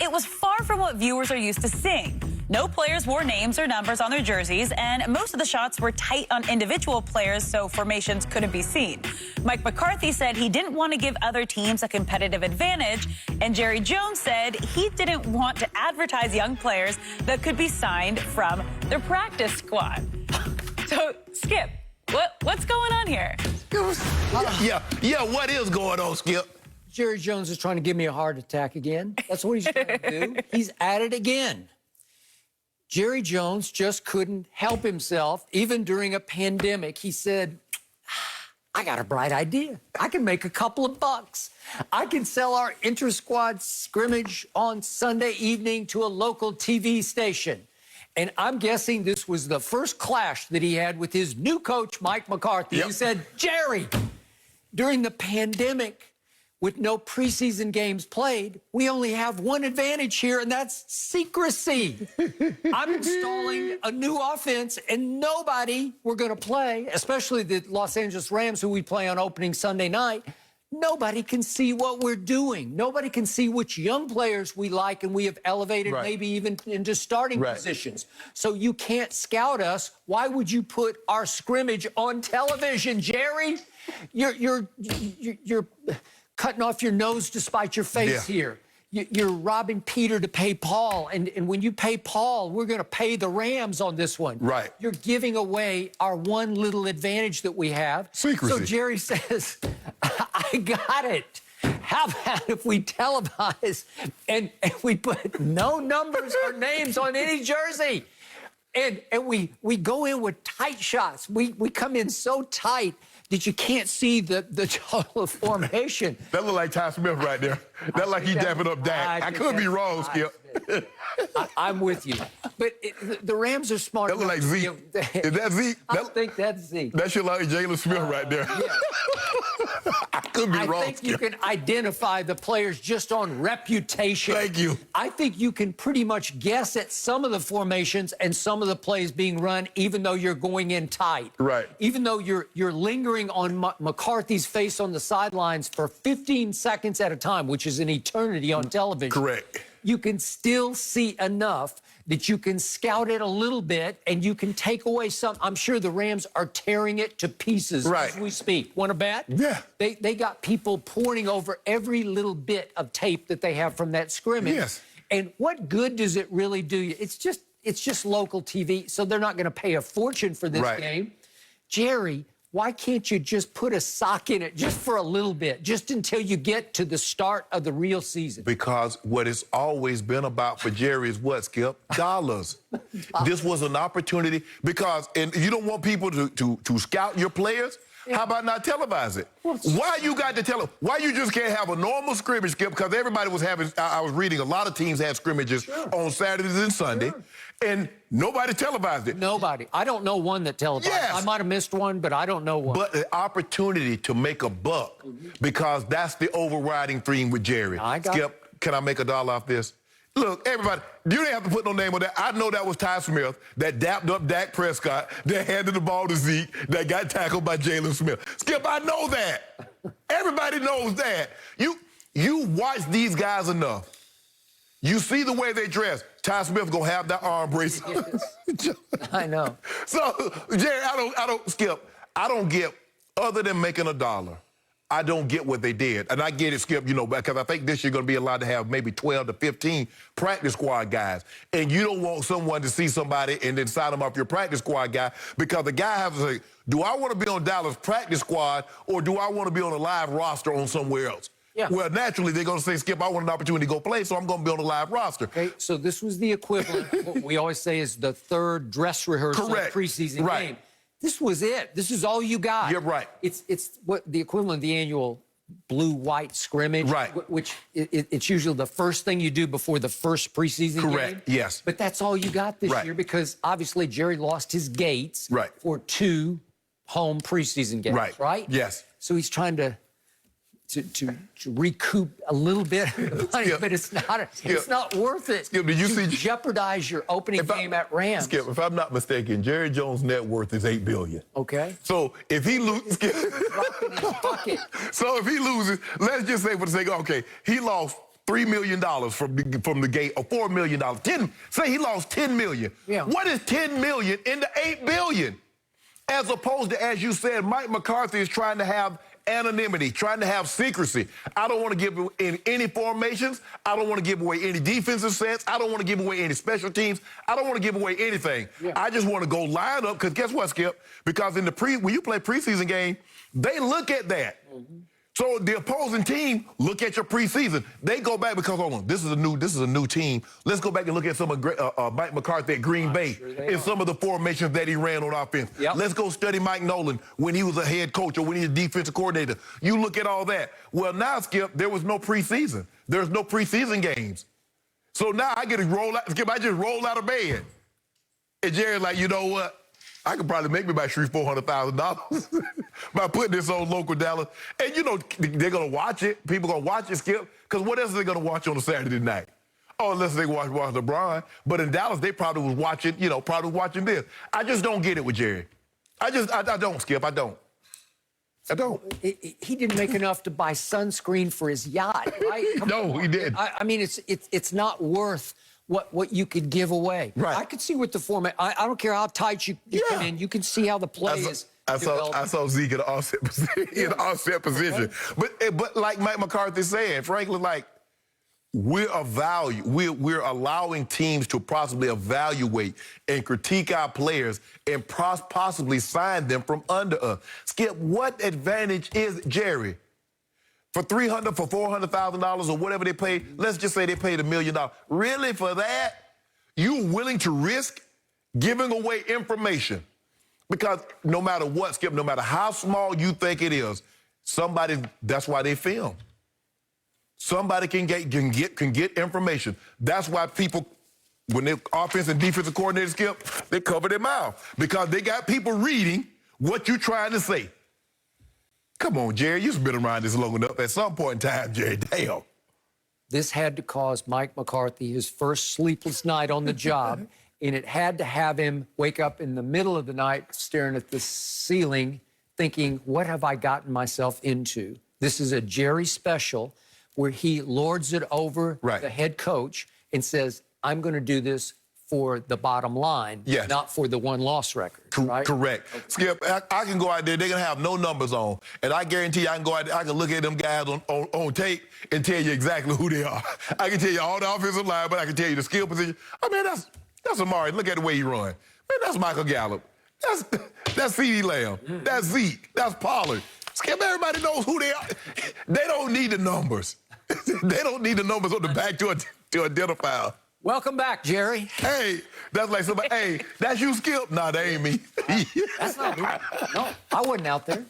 it was far from what viewers are used to seeing. No players wore names or numbers on their jerseys, and most of the shots were tight on individual players, so formations couldn't be seen. Mike McCarthy said he didn't want to give other teams a competitive advantage, and Jerry Jones said he didn't want to advertise young players that could be signed from their practice squad. So, Skip, what's going on here? Yeah, what is going on, Skip? Jerry Jones is trying to give me a heart attack again. That's what he's trying to do. He's at it again. Jerry Jones just couldn't help himself. Even during a pandemic, he said, I got a bright idea. I can make a couple of bucks. I can sell our inter-squad scrimmage on Sunday evening to a local TV station. And I'm guessing this was the first clash that he had with his new coach, Mike McCarthy. Yep. He said, Jerry, during the pandemic, with no preseason games played, we only have one advantage here, and that's secrecy. I'm installing a new offense, and nobody we're going to play, especially the Los Angeles Rams, who we play on opening Sunday night, nobody can see what we're doing. Nobody can see which young players we like and we have elevated maybe even into starting positions. So you can't scout us. Why would you put our scrimmage on television, Jerry? You're cutting off your nose to spite your face here. You're robbing Peter to pay Paul. And when you pay Paul, we're going to pay the Rams on this one. Right. You're giving away our one little advantage that we have. Secrecy. So Jerry says, I got it. How about if we televise and we put no numbers or names on any jersey? And we go in with tight shots. We come in so tight that you can't see the total formation. That look like Ty Smith right there. That like he dapping up Dak. I could be wrong, Skip. I'm with you. But the Rams are smart. That look like Zeke. Is that Zeke? I think that's Zeke. That should look like Jalen Smith right there. Yeah. I could be wrong, I think Skip. you can identify the players just on reputation. Thank you. I think you can pretty much guess at some of the formations and some of the plays being run, even though you're going in tight. Right. Even though you're lingering on McCarthy's face on the sidelines for 15 seconds at a time, which is an eternity on television. Correct. You can still see enough that you can scout it a little bit and you can take away some. I'm sure the Rams are tearing it to pieces as we speak. Want to bet? Yeah. They got people poring over every little bit of tape that they have from that scrimmage. Yes. And what good does it really do you? It's just local TV, so they're not going to pay a fortune for this game. Jerry, why can't you just put a sock in it just for a little bit, just until you get to the start of the real season? Because what it's always been about for Jerry is what, Skip? Dollars. This was an opportunity because, and you don't want people to scout your players. How about not televise it? Why you got to tell them? Why you just can't have a normal scrimmage, Skip? Because everybody was having, I was reading, a lot of teams had scrimmages on Saturdays and Sunday, and nobody televised it. Nobody. I don't know one that televised. I might have missed one, but I don't know one. But the opportunity to make a buck, because that's the overriding theme with Jerry. Skip, can I make $1 off this? Look, everybody, you didn't have to put no name on that. I know that was Ty Smith that dapped up Dak Prescott, that handed the ball to Zeke, that got tackled by Jalen Smith. Skip, I know that. Everybody knows that. You watch these guys enough. You see the way they dress. Ty Smith gonna have that arm brace. I know. So, Jerry, I don't, Skip, I don't get, other than making $1, I don't get what they did. And I get it, Skip, you know, because I think this year going to be allowed to have maybe 12 to 15 practice squad guys. And you don't want someone to see somebody and then sign them off your practice squad guy, because the guy has to say, do I want to be on Dallas practice squad or do I want to be on a live roster on somewhere else? Yeah. Well, naturally, they're going to say, Skip, I want an opportunity to go play, so I'm going to be on the live roster. Okay, so this was the equivalent of what we always say is the third dress rehearsal preseason game. This was it. This is all you got. You're right. It's what the equivalent of the annual blue-white scrimmage, which it's usually the first thing you do before the first preseason game. Yes. But that's all you got this year because obviously Jerry lost his gates for 2 home preseason games, right? Yes. So he's trying to recoup a little bit of money, but it's not worth it. Skip, did you see jeopardize your opening game at Rams? Skip, if I'm not mistaken, Jerry Jones' net worth is $8 billion. Okay. So if he loses, dropping his bucket. So if he loses, let's just say for the sake of, okay, he lost $3 million from the gate, or $4 million. Say he lost $10 million. Yeah. What is $10 million into $8 billion? As opposed to, as you said, Mike McCarthy is trying to have anonymity, trying to have secrecy. I don't want to give in any formations. I don't want to give away any defensive sets. I don't want to give away any special teams. I don't want to give away anything. Yeah. I just want to go line up, because guess what, Skip? Because in when you play preseason game, they look at that. Mm-hmm. So the opposing team look at your preseason. They go back because, hold on, this is a new team. Let's go back and look at some of Mike McCarthy at Green Bay and some of the formations that he ran on offense. Yep. Let's go study Mike Nolan when he was a head coach or when he was a defensive coordinator. You look at all that. Well, now, Skip, there was no preseason. There's no preseason games. So now I get to roll out. Skip, I just roll out of bed. And Jerry's like, you know what? I could probably make me about $300,000-$400,000 by putting this on local Dallas. And, you know, they're going to watch it. People going to watch it, Skip, because what else are they going to watch on a Saturday night? Oh, unless they watch LeBron. But in Dallas, they probably was watching, watching this. I just don't get it with Jerry. I don't, Skip. I don't. He didn't make enough to buy sunscreen for his yacht, right? No, he didn't. I mean, it's not worth what you could give away. Right. I could see what the format. I don't care how tight you come in. You can see how the play is. I saw Zeke in an offset position. But like Mike McCarthy said, frankly, like we're allowing teams to possibly evaluate and critique our players and possibly sign them from under us. Skip, what advantage is Jerry? For $300,000, for $400,000 or whatever they paid, let's just say they paid $1 million. Really, for that, you willing to risk giving away information? Because no matter what, Skip, no matter how small you think it is, that's why they film. Somebody can get information. That's why people, when they're offensive and defensive coordinators, Skip, they cover their mouth because they got people reading what you're trying to say. Come on, Jerry, you've been around this long enough. At some point in time, Jerry, damn. This had to cause Mike McCarthy his first sleepless night on the job, and it had to have him wake up in the middle of the night staring at the ceiling thinking, what have I gotten myself into? This is a Jerry special where he lords it over the head coach and says, I'm going to do this for the bottom line, not for the one-loss record. Right? Correct. Okay. Skip, I can go out there, they're going to have no numbers on, and I guarantee you I can go out there, I can look at them guys on tape and tell you exactly who they are. I can tell you all the offensive line, but I can tell you the skill position. I mean, that's Amari. Look at the way he run. Man, that's Michael Gallup. That's CeeDee Lamb. That's Zeke. That's Pollard. Skip, everybody knows who they are. They don't need the numbers. They don't need the numbers on the back to identify. Welcome back, Jerry. Hey, that's like somebody, hey, that's you, Skip? Nah, that ain't me. That's not me. No, I wasn't out there.